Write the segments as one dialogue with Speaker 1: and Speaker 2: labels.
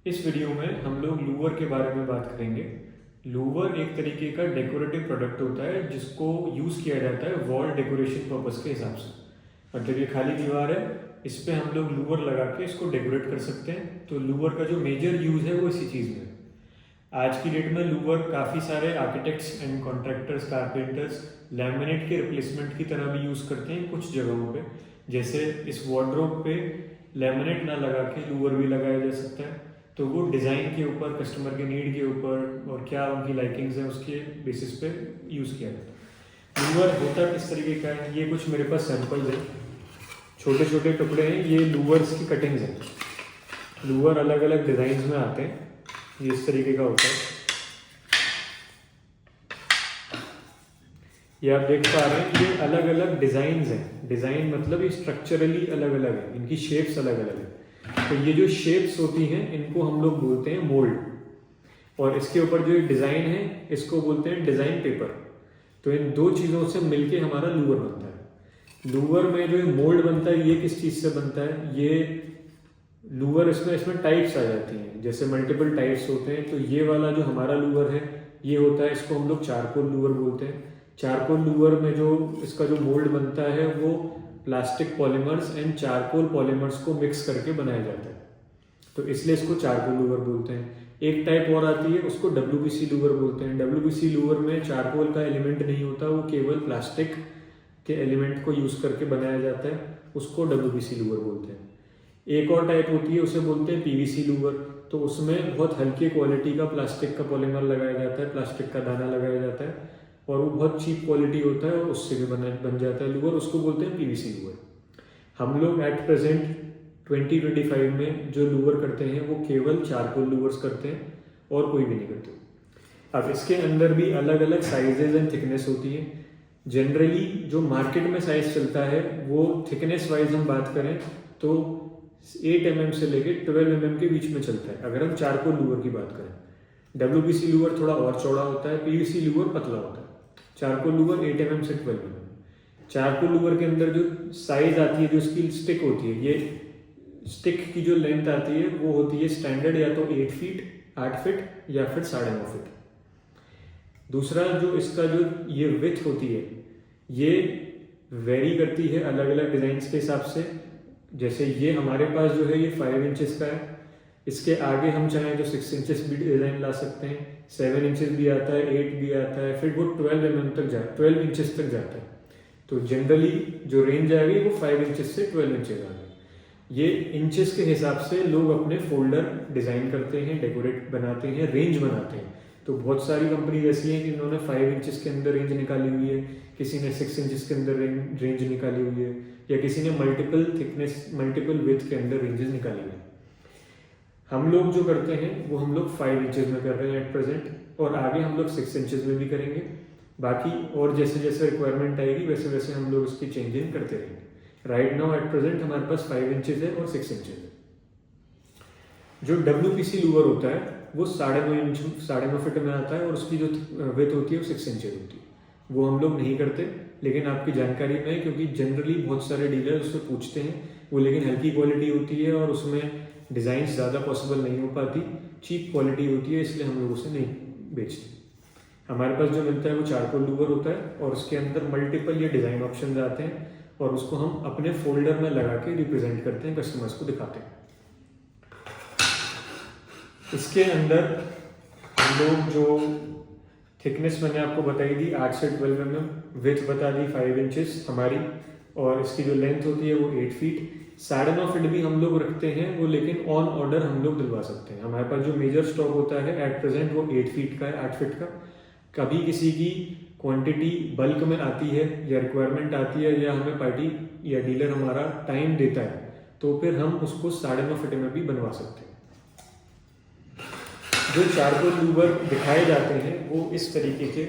Speaker 1: इस वीडियो में हम लोग लूवर के बारे में बात करेंगे। लूवर एक तरीके का डेकोरेटिव प्रोडक्ट होता है जिसको यूज़ किया जाता है वॉल डेकोरेशन पर्पस के हिसाब से। मतलब ये खाली दीवार है, इस पे हम लोग लूवर लगा के इसको डेकोरेट कर सकते हैं। तो लूवर का जो मेजर यूज़ है वो इसी चीज़ में है। आज की डेट में लूवर काफ़ी सारे architects and contractors, carpenters laminate के रिप्लेसमेंट की तरह भी यूज़ करते हैं कुछ जगहों पे। जैसे इस वार्डरोब पे लैमिनेट ना लगा के लूवर भी लगाया जा सकता है। तो वो डिज़ाइन के ऊपर, कस्टमर के नीड के ऊपर और क्या उनकी लाइकिंग्स हैं उसके बेसिस पे यूज़ किया जाता है। लूवर होता किस तरीके का है, ये कुछ मेरे पास सैंपल्स हैं, छोटे छोटे टुकड़े हैं, ये लूवर्स की कटिंग्स हैं। लूवर अलग अलग डिज़ाइन में आते हैं, ये इस तरीके का होता है। ये आप देख पा रहे हैं, ये अलग अलग डिज़ाइंस हैं। डिज़ाइन मतलब ये स्ट्रक्चरली अलग अलग है, इनकी शेप्स अलग अलग है। तो ये जो शेप्स होती हैं इनको हम लोग बोलते हैं मोल्ड, और इसके ऊपर जो डिज़ाइन है इसको बोलते हैं डिज़ाइन पेपर। तो इन दो चीज़ों से मिलके हमारा लूवर बनता है। लूवर में जो मोल्ड बनता है ये किस चीज़ से बनता है, ये लूवर इसमें टाइप्स आ जाती हैं, जैसे मल्टीपल टाइप्स होते हैं। तो ये वाला जो हमारा लूवर है ये होता है, इसको हम लोग चारकोल लूवर बोलते हैं। चारकोल लूवर में जो इसका जो मोल्ड बनता है वो plastic polymers and charcoal polymers को मिक्स करके बनाया जाता है, तो इसलिए इसको चारकोल लूवर बोलते हैं। एक टाइप और आती है, उसको WPC लूवर बोलते हैं। WPC लूवर में चारकोल का एलिमेंट नहीं होता, वो केवल प्लास्टिक के एलिमेंट को यूज करके बनाया जाता है, उसको WPC लूवर बोलते हैं। एक और टाइप होती है, उसे बोलते हैं PVC लूवर। तो उसमें बहुत हल्के क्वालिटी का प्लास्टिक का पॉलीमर लगाया जाता है, प्लास्टिक का दाना लगाया जाता है, और वो बहुत चीप क्वालिटी होता है और उससे भी बन जाता है लूवर, उसको बोलते हैं PVC लूवर। हम लोग एट प्रेजेंट 2025 में जो लूवर करते हैं वो केवल चारकोल लूवर्स करते हैं और कोई भी नहीं करते। अब इसके अंदर भी अलग अलग साइजेज एंड थिकनेस होती है। जनरली जो मार्केट में साइज चलता है वो थिकनेस वाइज हम बात करें तो 8 mm से लेके 12 mm के बीच में चलता है, अगर हम चारकोल लूवर की बात करें। WPC लूवर थोड़ा और चौड़ा होता है, PVC लूवर पतला होता है, चारकोल लूवर 8 mm से 12 mm। चारकोल लूवर के अंदर जो साइज आती है, जो इसकी स्टिक होती है, ये स्टिक की जो लेंथ आती है वो होती है स्टैंडर्ड या तो 8 फीट, 8 फीट या फिर 9.5 फीट। दूसरा जो इसका जो ये विड्थ होती है ये वेरी करती है अलग अलग डिजाइन के हिसाब से। जैसे ये हमारे पास जो है ये 5 इंचेस का है, इसके आगे हम चाहें तो 6 इंचेस भी डिजाइन ला सकते हैं, 7 इंचेस भी आता है, 8 भी आता है, फिर वो 12 mm तक 12 इंचेस तक जाता है। तो जनरली जो रेंज आएगी वो 5 इंचेस से 12 इंचेस आ गई। ये इंचेस के हिसाब से लोग अपने फोल्डर डिजाइन करते हैं, डेकोरेट बनाते हैं, रेंज बनाते हैं। तो बहुत सारी कंपनी ऐसी हैं जिन्होंने 5 इंचेस के अंदर रेंज निकाली हुई है, किसी ने 6 इंचेस के अंदर रेंज निकाली हुई है, या किसी ने मल्टीपल थिकनेस, मल्टीपल विड्थ के अंदर रेंजेस निकाली हुई है। हम लोग जो करते हैं वो हम लोग 5 इंचेस में कर रहे हैं एट प्रेजेंट, और आगे हम लोग 6 इंचेस में भी करेंगे। बाकी और जैसे जैसे रिक्वायरमेंट आएगी वैसे वैसे हम लोग उसकी चेंजिंग करते रहेंगे। राइट नाउ एट प्रेजेंट हमारे पास 5 इंचेस है और 6 इंचेस है। जो WPC लूवर होता है वो 9.5 फीट में आता है, और उसकी जो विड्थ होती है वो 6 इंचेस होती है। वो हम लोग नहीं करते, लेकिन आपकी जानकारी में है, क्योंकि जनरली बहुत सारे डीलर उससे पूछते हैं वो, लेकिन हल्की क्वालिटी होती है और उसमें डिज़ाइन ज़्यादा पॉसिबल नहीं हो पाती, चीप क्वालिटी होती है, इसलिए हम लोग उसे नहीं बेचते। हमारे पास जो मिलता है वो चारकोल लूवर होता है, और उसके अंदर मल्टीपल ये डिज़ाइन ऑप्शन आते हैं, और उसको हम अपने फोल्डर में लगा के रिप्रेजेंट करते हैं, कस्टमर्स को दिखाते हैं। इसके अंदर हम लोग जो थिकनेस मैंने आपको बताई दी 8 से 12 mm, विड्थ बता दी 5 इंचेस हमारी, और इसकी जो लेंथ होती है वो 8 फीट। 9.5 फीट भी हम लोग रखते हैं वो, लेकिन ऑन ऑर्डर हम लोग दिलवा सकते हैं। हमारे पास जो मेजर स्टॉक होता है एट प्रेजेंट वो 8 फीट का है, 8 फीट का। कभी किसी की क्वांटिटी बल्क में आती है या रिक्वायरमेंट आती है, या हमें पार्टी या डीलर हमारा टाइम देता है, तो फिर हम उसको 9.5 फीट में भी बनवा सकते हैं। जो चारकोल लूवर दिखाए जाते हैं वो इस तरीके के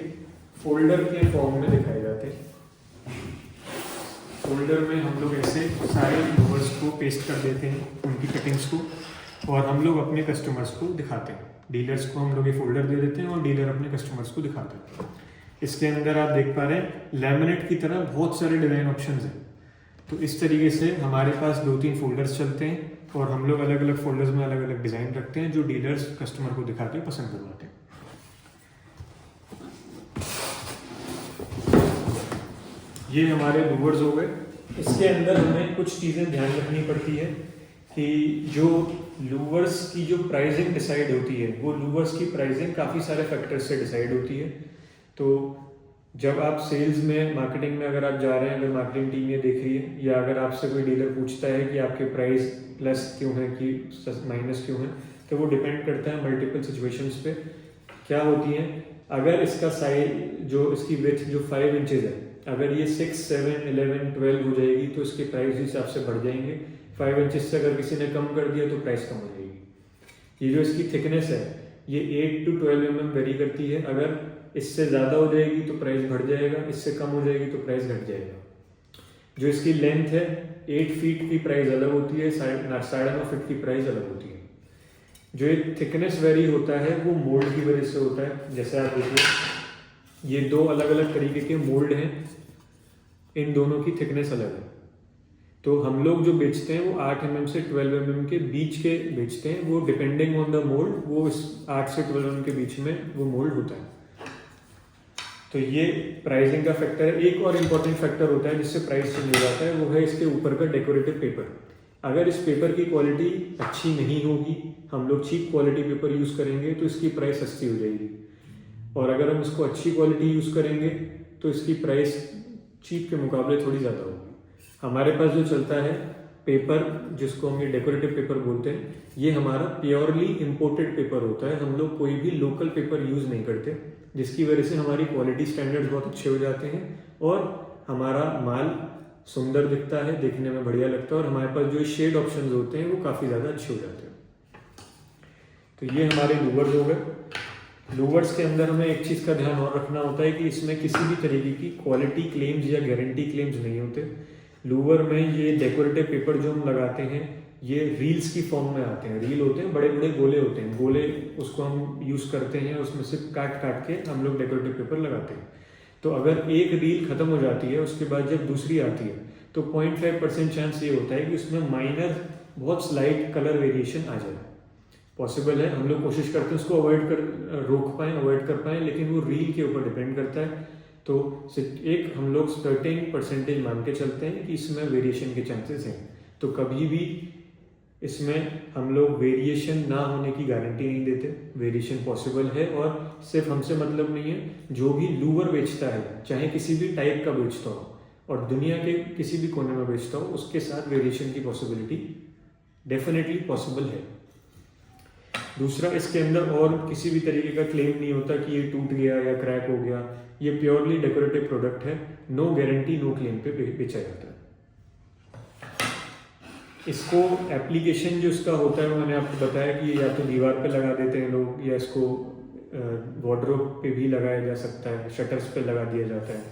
Speaker 1: फोल्डर के फॉर्म में दिखाए जाते हैं। फोल्डर में हम लोग ऐसे सारे लूवर्स को पेस्ट कर देते हैं, उनकी कटिंग्स को, और हम लोग अपने कस्टमर्स को दिखाते हैं। डीलर्स को हम लोग ये फोल्डर दे देते हैं और डीलर अपने कस्टमर्स को दिखाते हैं। इसके अंदर आप देख पा रहे हैं लैमिनेट की तरह बहुत सारे डिज़ाइन ऑप्शंस हैं। तो इस तरीके से हमारे पास 2-3 फोल्डर्स चलते हैं, और हम लोग अलग अलग फोल्डर्स में अलग अलग डिज़ाइन रखते हैं जो डीलर्स कस्टमर को दिखा के पसंद करवाते हैं। ये हमारे लूवर्स हो गए। इसके अंदर हमें कुछ चीज़ें ध्यान रखनी पड़ती है कि जो लूवर्स की जो प्राइसिंग डिसाइड होती है वो लूवर्स की प्राइसिंग काफ़ी सारे फैक्टर्स से डिसाइड होती है। तो जब आप सेल्स में मार्केटिंग में अगर आप जा रहे हैं, अगर मार्केटिंग टीम ये देख रही है या अगर आपसे कोई डीलर पूछता है कि आपके प्राइस प्लस क्यों है कि माइनस क्यों है, तो वो डिपेंड करता है मल्टीपल सिचुएशंस पे क्या होती हैं। अगर इसका साइज जो इसकी विड्थ जो 5 इंचेस है, अगर ये 6, 7, 11, 12 हो जाएगी तो इसके प्राइस हिसाब से बढ़ जाएंगे। 5 इंचेस से अगर किसी ने कम कर दिया तो प्राइस कम हो जाएगी। ये जो इसकी थिकनेस है ये 8 to 12 mm वेरी करती है। अगर इससे ज़्यादा हो जाएगी तो प्राइस बढ़ जाएगा, इससे कम हो जाएगी तो प्राइस घट जाएगा। जो इसकी लेंथ है 8 फीट की प्राइस अलग होती है, 9.5 फीट की प्राइस अलग होती है। जो एक थिकनेस वेरी होता है वो मोल्ड की वजह से होता है। जैसे आप देखिए ये 2 अलग अलग तरीके के मोल्ड हैं, इन दोनों की थिकनेस अलग है। तो हम लोग जो बेचते हैं वो 8 mm से 12 mm के बीच के बेचते हैं। वो डिपेंडिंग ऑन द मोल्ड, वो इस 8 से 12 mm के बीच में वो मोल्ड होता है। तो ये प्राइसिंग का फैक्टर है। एक और इम्पॉर्टेंट फैक्टर होता है जिससे प्राइस चेंज हो जाता है, वो है इसके ऊपर का डेकोरेटिव पेपर। अगर इस पेपर की क्वालिटी अच्छी नहीं होगी, हम लोग चीप क्वालिटी पेपर यूज़ करेंगे तो इसकी प्राइस सस्ती हो जाएगी, और अगर हम इसको अच्छी क्वालिटी यूज़ करेंगे तो इसकी प्राइस चीप के मुकाबले थोड़ी ज़्यादा होगी। हमारे पास जो चलता है पेपर, जिसको हम ये डेकोरेटिव पेपर बोलते हैं, ये हमारा प्योरली इम्पोर्टेड पेपर होता है। हम लोग कोई भी लोकल पेपर यूज़ नहीं करते, जिसकी वजह से हमारी क्वालिटी स्टैंडर्ड्स बहुत अच्छे हो जाते हैं और हमारा माल सुंदर दिखता है, देखने में बढ़िया लगता है, और हमारे पास जो शेड ऑप्शंस होते हैं वो काफ़ी ज़्यादा अच्छे हो जाते हैं। तो ये हमारे लूवर्स हो गए। लूवर्स के अंदर हमें एक चीज़ का ध्यान और रखना होता है कि इसमें किसी भी तरीके की क्वालिटी क्लेम्स या गारंटी क्लेम्स नहीं होते। लूवर में ये डेकोरेटिव पेपर जो हम लगाते हैं ये रील्स की फॉर्म में आते हैं। रील होते हैं, बड़े बड़े गोले होते हैं, गोले उसको हम यूज़ करते हैं, उसमें से काट काट के हम लोग डेकोरेटिव पेपर लगाते हैं। तो अगर एक रील खत्म हो जाती है उसके बाद जब दूसरी आती है तो 0.5% चांस ये होता है कि उसमें माइनर बहुत स्लाइट कलर वेरिएशन आ जाए। पॉसिबल है, हम लोग कोशिश करते हैं उसको अवॉइड कर पाएँ, लेकिन वो रील के ऊपर डिपेंड करता है। तो एक हम लोग सर्टेन परसेंटेज मान के चलते हैं कि इसमें वेरिएशन के चांसेस हैं। तो कभी भी इसमें हम लोग वेरिएशन ना होने की गारंटी नहीं देते। वेरिएशन पॉसिबल है, और सिर्फ हमसे मतलब नहीं है, जो भी लूवर बेचता है चाहे किसी भी टाइप का बेचता हो और दुनिया के किसी भी कोने में बेचता हो, उसके साथ वेरिएशन की पॉसिबिलिटी डेफिनेटली पॉसिबल है। दूसरा, इसके अंदर और किसी भी तरीके का क्लेम नहीं होता कि ये टूट गया या क्रैक हो गया। ये प्योरली डेकोरेटिव प्रोडक्ट है, नो गारंटी नो क्लेम पे बेचा जाता है। इसको एप्लीकेशन जो इसका होता है वो मैंने आपको बताया कि या तो दीवार पे लगा देते हैं लोग, या इसको वार्डरोब पे भी लगाया जा सकता है, शटर्स पे लगा दिया जाता है।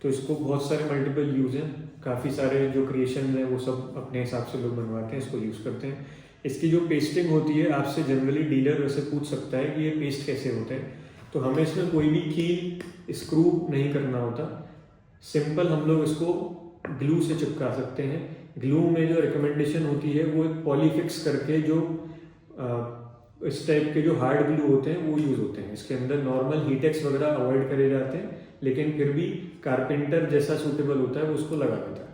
Speaker 1: तो इसको बहुत सारे मल्टीपल यूज़ हैं, काफ़ी सारे जो क्रिएशन हैं वो सब अपने हिसाब से लोग बनवाते हैं, इसको यूज़ करते हैं। इसकी जो पेस्टिंग होती है, आपसे जनरली डीलर वैसे पूछ सकता है कि ये पेस्ट कैसे होते हैं। तो हमें इसमें कोई भी कील स्क्रू नहीं करना होता, सिंपल हम लोग इसको ग्लू से चिपका सकते हैं। ग्लू में जो रिकमेंडेशन होती है वो एक पॉलीफिक्स करके जो इस टाइप के जो हार्ड ग्लू होते हैं वो यूज़ होते हैं। इसके अंदर नॉर्मल हीटेक्स वगैरह अवॉइड करे जाते हैं, लेकिन फिर भी कारपेंटर जैसा सूटेबल होता है वो उसको लगा देता है।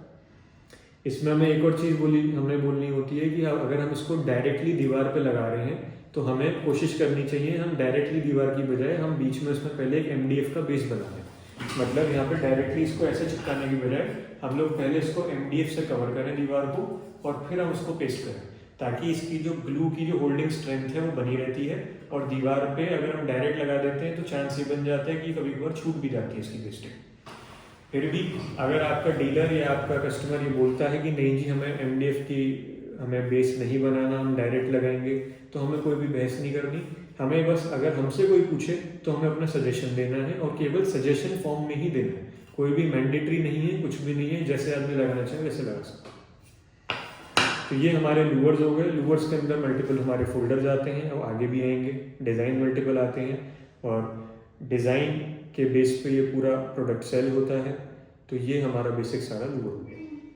Speaker 1: इसमें हमें एक और चीज़ बोलनी होती है कि अगर हम इसको डायरेक्टली दीवार पे लगा रहे हैं तो हमें कोशिश करनी चाहिए हम डायरेक्टली दीवार की बजाय हम बीच में इसमें पहले एक MDF का बेस बना दें। मतलब यहाँ पे डायरेक्टली इसको ऐसे चिपकाने की बजाय हम लोग पहले इसको MDF से कवर करें दीवार को, और फिर हम उसको पेस्ट करें, ताकि इसकी जो ग्लू की जो होल्डिंग स्ट्रेंथ है वो बनी रहती है। और दीवार पे अगर हम डायरेक्ट लगा देते हैं तो चांस ये बन जाता है कि कभी कभार छूट भी जाती है इसकी पेस्टिंग। फिर भी अगर आपका डीलर या आपका कस्टमर ये बोलता है कि नहीं जी हमें MDF की हमें बेस नहीं बनाना, हम डायरेक्ट लगाएंगे, तो हमें कोई भी बहस नहीं करनी। हमें बस अगर हमसे कोई पूछे तो हमें अपना सजेशन देना है, और केवल सजेशन फॉर्म में ही देना है। कोई भी मैंडेटरी नहीं है, कुछ भी नहीं है, जैसे आदमी लगाना चाहे वैसे लगा सकते। तो ये हमारे लूवर्स हो गए। लूवर्स के अंदर मल्टीपल हमारे फोल्डर्स आते हैं और आगे भी आएंगे, डिज़ाइन मल्टीपल आते हैं, और डिज़ाइन के बेस पे ये पूरा प्रोडक्ट सेल होता है। तो ये हमारा बेसिक सारा लूवर हो गया।